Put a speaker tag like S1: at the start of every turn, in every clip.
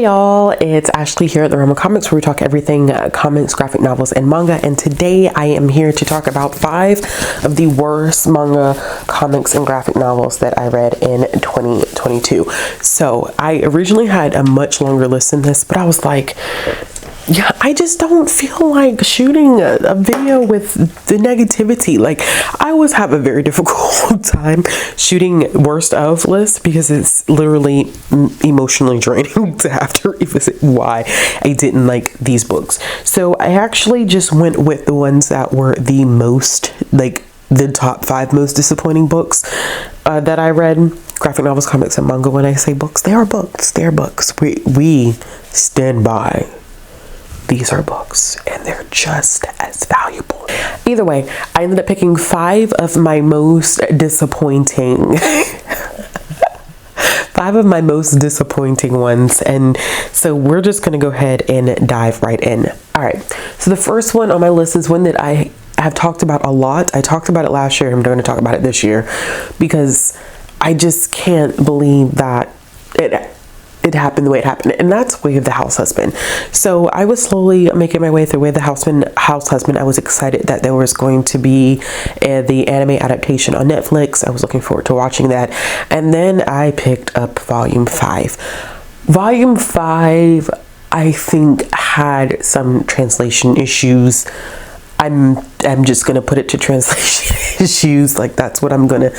S1: y'all, it's Ashley here at the Realm of Comics, where we talk everything comics, graphic novels, and manga. And today I am here to talk about 5 of the worst manga, comics, and graphic novels that I read in 2022. So I originally had a much longer list than this, but I was like, yeah, I just don't feel like shooting a video with the negativity. Like, I always have a very difficult time shooting worst of lists because it's literally emotionally draining to have to revisit why I didn't like these books. So I actually just went with the ones that were the most, like, the top 5 most disappointing books that I read. Graphic novels, comics, and manga. When I say books, they are books. They are books. We stand by. These are books, and they're just as valuable. Either way, I ended up picking 5 of my most disappointing 5 of my most disappointing ones. And so we're just gonna go ahead and dive right in. All right, so the first one on my list is one that I have talked about a lot. I talked about it last year. I'm going to talk about it this year because I just can't believe that it happened the way it happened, and that's Way of the House Husband. So I was slowly making my way through Way of the House Husband. I was excited that there was going to be the anime adaptation on Netflix. I was looking forward to watching that, and then I picked up Volume 5. Volume 5, I think, had some translation issues. I'm just gonna put it to translation issues. Like, that's what I'm gonna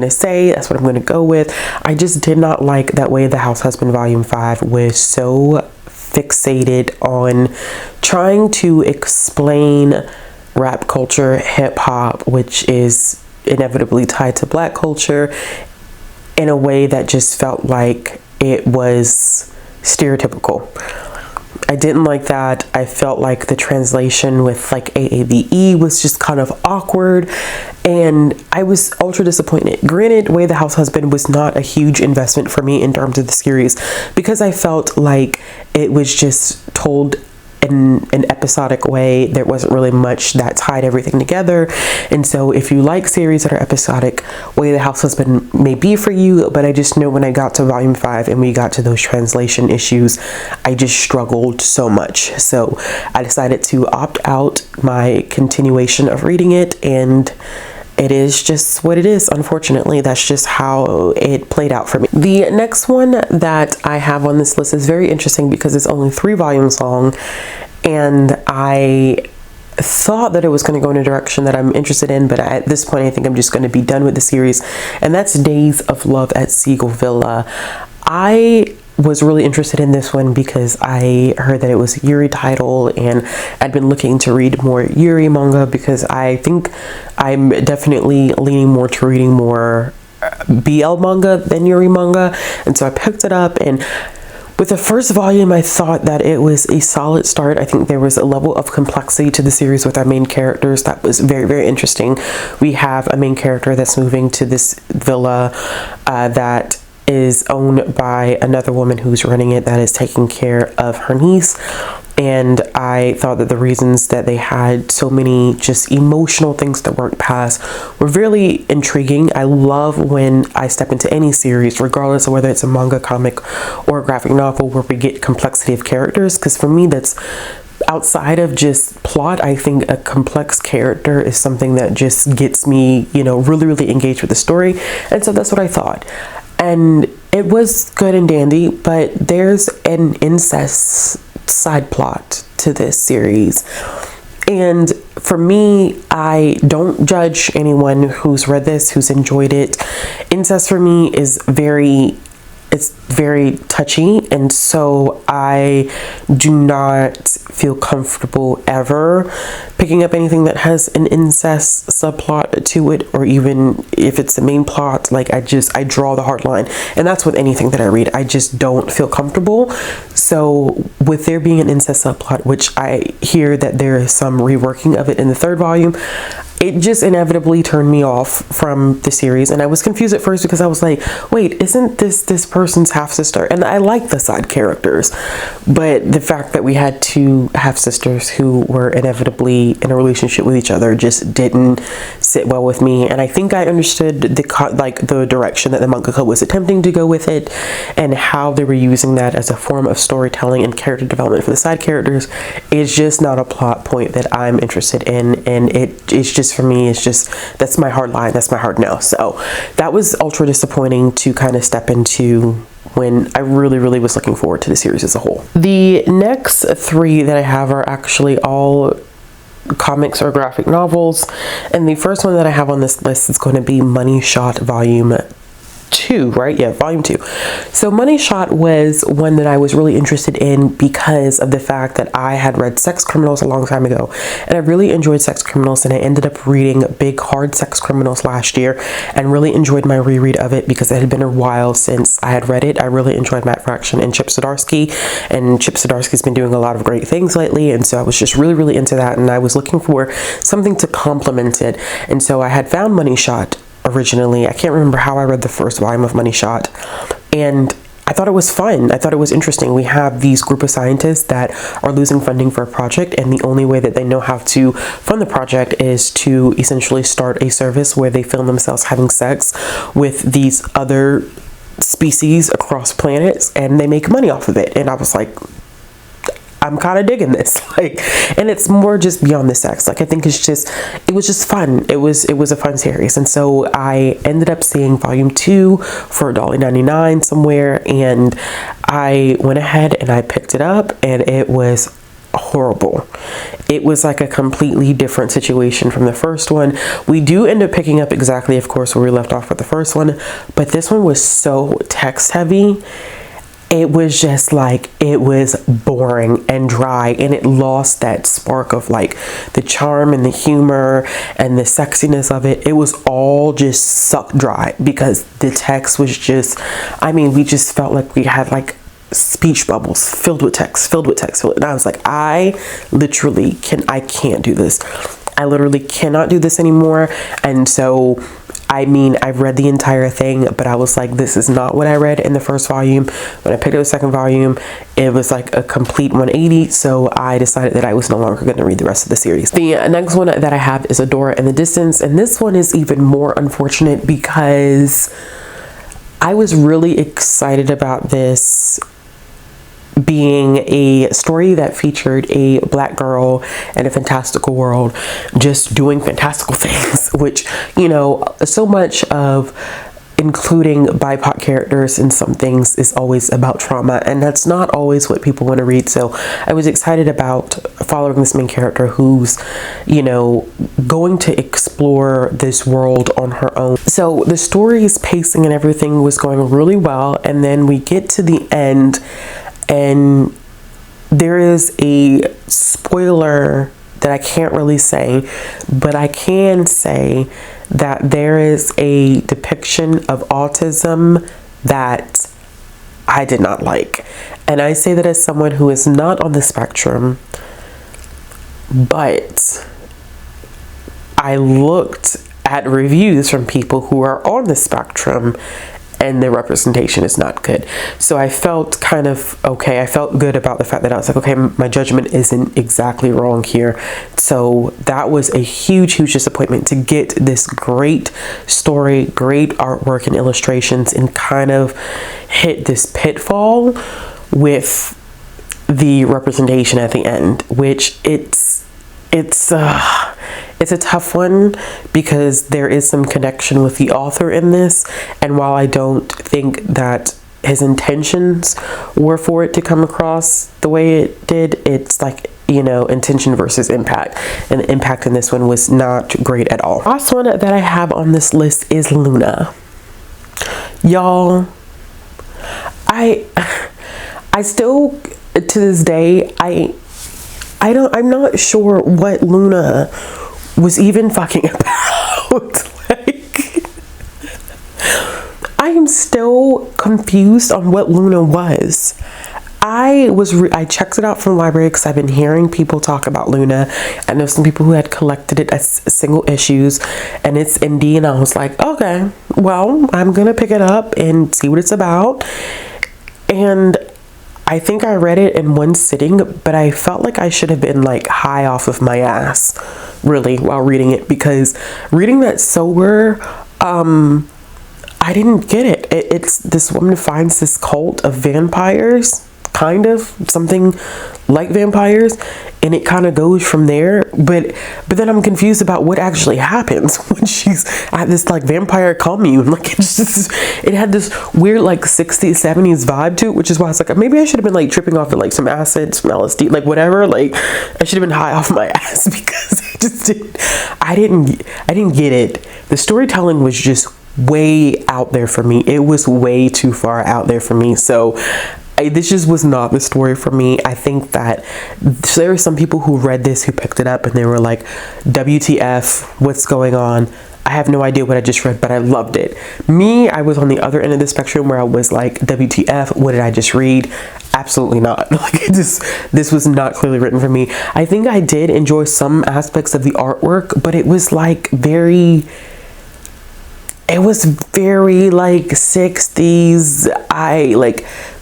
S1: say. That's what I'm gonna go with. I just did not like that Way of the House Husband Volume 5 was so fixated on trying to explain rap culture, hip hop, which is inevitably tied to Black culture, in a way that just felt like it was stereotypical. I didn't like that. I felt like the translation with like AAVE was just kind of awkward, and I was ultra disappointed. Granted, Way of the House Husband was not a huge investment for me in terms of the series because I felt like it was just told in an episodic way. There wasn't really much that tied everything together, and so if you like series that are episodic, Way of the House Husband may be for you. But I just know when I got to Volume 5 and we got to those translation issues, I just struggled so much. So I decided to opt out my continuation of reading it, and it is just what it is. Unfortunately, that's just how it played out for me. The next one that I have on this list is very interesting because it's only 3 volumes long, and I thought that it was going to go in a direction that I'm interested in, but at this point I think I'm just going to be done with the series, and that's Days of Love at Siegel Villa. I was really interested in this one because I heard that it was a Yuri title, and I'd been looking to read more Yuri manga because I think I'm definitely leaning more to reading more BL manga than Yuri manga. And so I picked it up, and with the first volume, I thought that it was a solid start. I think there was a level of complexity to the series with our main characters that was very, very interesting. We have a main character that's moving to this villa that is owned by another woman who's running it, that is taking care of her niece. And I thought that the reasons that they had so many just emotional things that worked past were really intriguing. I love when I step into any series, regardless of whether it's a manga, comic, or a graphic novel, where we get complexity of characters, because for me, that's outside of just plot. I think a complex character is something that just gets me, really, really engaged with the story. And so that's what I thought. And it was good and dandy, but there's an incest side plot to this series. And for me, I don't judge anyone who's read this, who's enjoyed it. Incest for me is very touchy, and so I do not feel comfortable ever picking up anything that has an incest subplot to it, or even if it's the main plot. Like, I draw the hard line, and that's with anything that I read. I just don't feel comfortable. So with there being an incest subplot, which I hear that there is some reworking of it in the 3rd volume, it just inevitably turned me off from the series. And I was confused at first because I was like, wait, isn't this person's half sister. And I like the side characters, but the fact that we had two half sisters who were inevitably in a relationship with each other just didn't sit well with me. And I think I understood the direction that the mangaka was attempting to go with it, and how they were using that as a form of storytelling and character development for the side characters is just not a plot point that I'm interested in. And it's just, for me, it's just, that's my hard line, that's my hard no. So that was ultra disappointing to kind of step into when I really was looking forward to the series as a whole. The next three that I have are actually all comics or graphic novels, and the first one that I have on this list is going to be Money Shot Volume 2, right? Yeah, Volume 2. So Money Shot was one that I was really interested in because of the fact that I had read Sex Criminals a long time ago, and I really enjoyed Sex Criminals, and I ended up reading Big Hard Sex Criminals last year and really enjoyed my reread of it because it had been a while since I had read it. I really enjoyed Matt Fraction and Chip Zdarsky, and Chip Zdarsky's been doing a lot of great things lately, and so I was just really into that, and I was looking for something to complement it. And so I had found Money Shot originally. I can't remember how I read the first volume of Money Shot, and I thought it was fun. I thought it was interesting. We have these group of scientists that are losing funding for a project, and the only way that they know how to fund the project is to essentially start a service where they film themselves having sex with these other species across planets, and they make money off of it. And I was like, I'm kind of digging this, like, and it's more just beyond the sex. Like, I think it was just fun. It was a fun series. And so I ended up seeing Volume 2 for $1.99 somewhere, and I went ahead and I picked it up, and it was horrible. It was like a completely different situation from the first one. We do end up picking up exactly, of course, where we left off with the first one, but this one was so text heavy. It was just like, it was boring and dry, and it lost that spark of like the charm and the humor and the sexiness of it. It was all just sucked dry because the text was just, I mean, we just felt like we had like speech bubbles filled with text. And I was like, I can't do this. I literally cannot do this anymore. And so, I mean, I've read the entire thing, but I was like, this is not what I read in the first volume. When I picked up the second volume, it was like a complete 180. So I decided that I was no longer going to read the rest of the series. The next one that I have is Adora in the Distance. And this one is even more unfortunate because I was really excited about this being a story that featured a black girl in a fantastical world just doing fantastical things, which, you know, so much of including BIPOC characters in some things is always about trauma, and that's not always what people want to read. So I was excited about following this main character who's, you know, going to explore this world on her own. So the story's pacing and everything was going really well, and then we get to the end, and there is a spoiler that I can't really say, but I can say that there is a depiction of autism that I did not like. And I say that as someone who is not on the spectrum, but I looked at reviews from people who are on the spectrum, and the representation is not good. So I felt kind of okay. I felt good about the fact that I was like, okay, my judgment isn't exactly wrong here. So that was a huge disappointment to get this great story, great artwork and illustrations, and kind of hit this pitfall with the representation at the end, which it's a tough one because there is some connection with the author in this, and while I don't think that his intentions were for it to come across the way it did, it's like, you know, intention versus impact, and the impact in this one was not great at all. Last one that I have on this list is Luna. Y'all, I still, to this day, I'm not sure what Luna was even fucking about. Like, I am still confused on what Luna was. I checked it out from the library because I've been hearing people talk about Luna. I know some people who had collected it as single issues, and it's indie, and I was like, okay, well, I'm gonna pick it up and see what it's about. And I think I read it in one sitting, but I felt like I should have been like high off of my ass, really, while reading it, because reading that sober, I didn't get it. It's this woman finds this cult of vampires, kind of something like vampires, and it kind of goes from there. But then I'm confused about what actually happens when she's at this like vampire commune. Like it had this weird like 60s 70s vibe to it, which is why I was like, maybe I should have been like tripping off of like some acid, some LSD, like whatever. Like I should have been high off my ass, because I didn't get it. The storytelling was just way out there for me. It was way too far out there for me. So this just was not the story for me. I think that there were some people who read this, who picked it up, and they were like, WTF, what's going on? I have no idea what I just read, but I loved it. Me, I was on the other end of the spectrum where I was like, WTF, what did I just read? Absolutely not. Like this was not clearly written for me. I think I did enjoy some aspects of the artwork, but it was like very like 60s.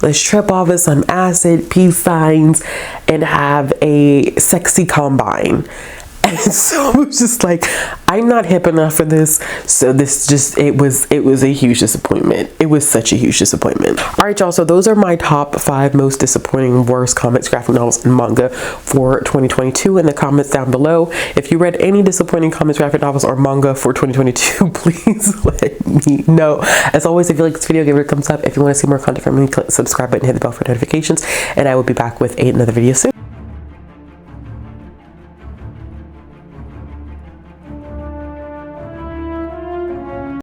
S1: Let's trip off of some acid, peace signs, and have a sexy combine. And so it was just like, I'm not hip enough for this. So it was a huge disappointment. It was such a huge disappointment. All right, y'all. So those are my top 5 most disappointing, worst comics, graphic novels, and manga for 2022. In the comments down below, if you read any disappointing comics, graphic novels, or manga for 2022, please let me know. As always, if you like this video, give it a thumbs up. If you want to see more content from me, click the subscribe button, hit the bell for notifications, and I will be back with another video soon.